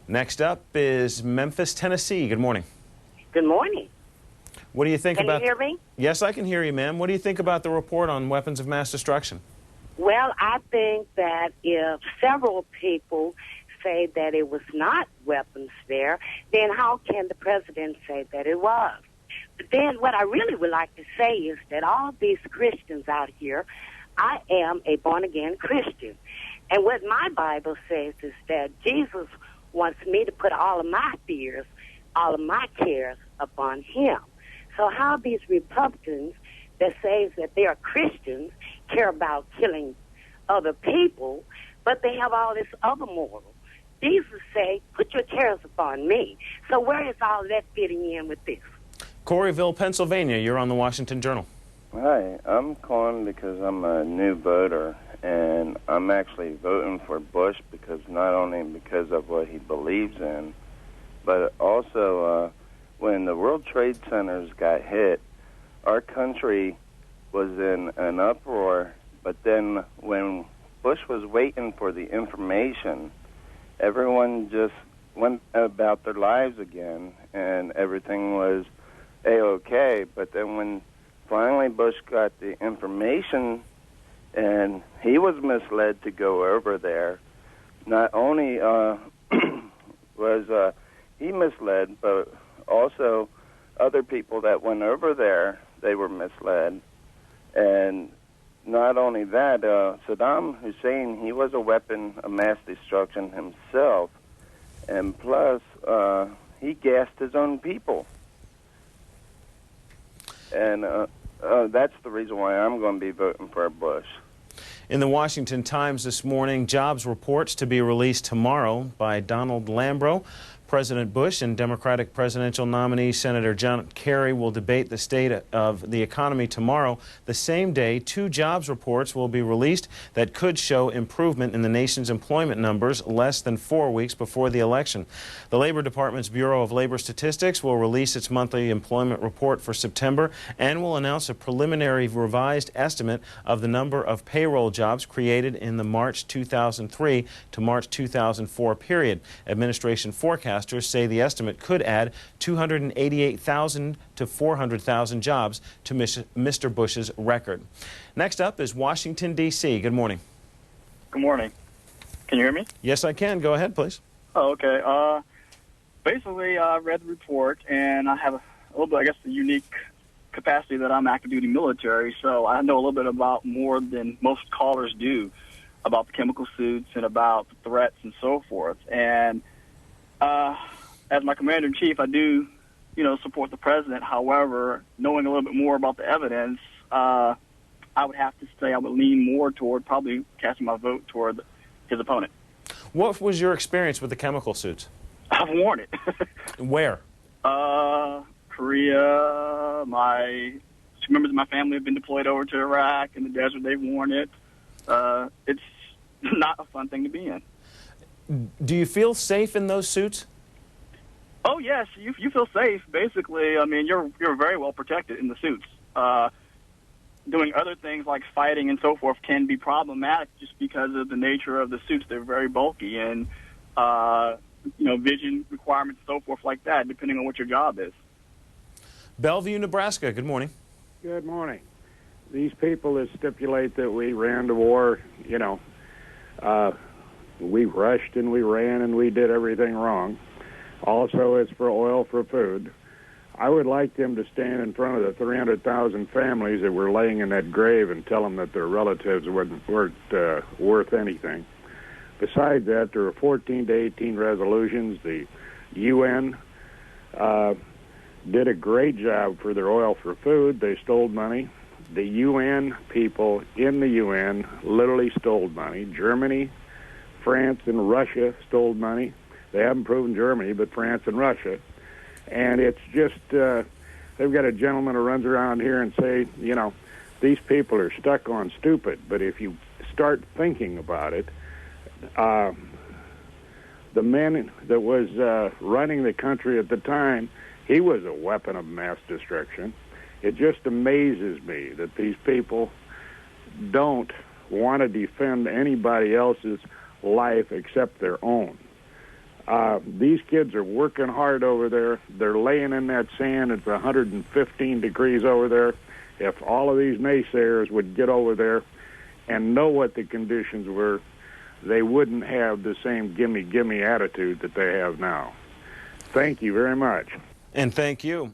Next up is Memphis, Tennessee. Good morning. Good morning. What do you think about... Can you hear me? Yes, I can hear you, ma'am. What do you think about the report on weapons of mass destruction? Well, I think that if several people say that it was not weapons there, then how can the president say that it was? But then what I really would like to say is that all these Christians out here, I am a born-again Christian. And what my Bible says is that Jesus wants me to put all of my fears, all of my cares upon him. So how these Republicans that say that they are Christians care about killing other people, but they have all this other moral. Jesus say, put your cares upon me. So where is all that fitting in with this? Corryville, Pennsylvania, you're on the Washington Journal. Hi, I'm calling because I'm a new voter, and I'm actually voting for Bush because not only because of what he believes in, but also when the World Trade Centers got hit, our country was in an uproar, but then when Bush was waiting for the information, everyone just went about their lives again, and everything was A-okay. But then when finally Bush got the information and he was misled to go over there, not only was he misled, but also other people that went over there, they were misled. And not only that, Saddam Hussein, he was a weapon of mass destruction himself, and plus he gassed his own people. And that's the reason why I'm going to be voting for Bush. In the Washington Times this morning, jobs reports to be released tomorrow by Donald Lambro. President Bush and Democratic presidential nominee Senator John Kerry will debate the state of the economy tomorrow. The same day, 2 jobs reports will be released that could show improvement in the nation's employment numbers less than 4 weeks before the election. The Labor Department's Bureau of Labor Statistics will release its monthly employment report for September and will announce a preliminary revised estimate of the number of payroll jobs created in the March 2003 to March 2004 period. Administration forecasts say the estimate could add 288,000 to 400,000 jobs to Mr. Bush's record. Next up is Washington, D.C. Good morning. Good morning. Can you hear me? Yes, I can. Go ahead, please. Oh, okay. Basically, I read the report, and I have a little bit, I guess, the unique capacity that I'm active duty military, so I know a little bit about more than most callers do about the chemical suits and about the threats and so forth. And as my commander-in-chief, I do, support the president. However, knowing a little bit more about the evidence, I would have to say I would lean more toward probably casting my vote toward his opponent. What was your experience with the chemical suits? I've worn it. Where? Korea. Members of my family have been deployed over to Iraq. In the desert, they've worn it. It's not a fun thing to be in. Do you feel safe in those suits? Oh, yes. You feel safe, basically. I mean, you're very well protected in the suits. Doing other things like fighting and so forth can be problematic just because of the nature of the suits. They're very bulky and, vision requirements and so forth like that, depending on what your job is. Bellevue, Nebraska. Good morning. Good morning. These people that stipulate that we ran to war, we rushed and we ran and we did everything wrong. Also, it's for oil for food. I would like them to stand in front of the 300,000 families that were laying in that grave and tell them that their relatives weren't worth anything. Besides that, there are 14 to 18 resolutions. The UN did a great job for their oil for food. They stole money. The UN people in the UN literally stole money. Germany, France, and Russia stole money. They haven't proven Germany, but France and Russia. And it's just, they've got a gentleman who runs around here and say, these people are stuck on stupid. But if you start thinking about it, the man that was running the country at the time, he was a weapon of mass destruction. It just amazes me that these people don't want to defend anybody else's life except their own. These kids are working hard over there. They're laying in that sand. It's 115 degrees over there. If all of these naysayers would get over there and know what the conditions were, they wouldn't have the same gimme, gimme attitude that they have now. Thank you very much. And thank you.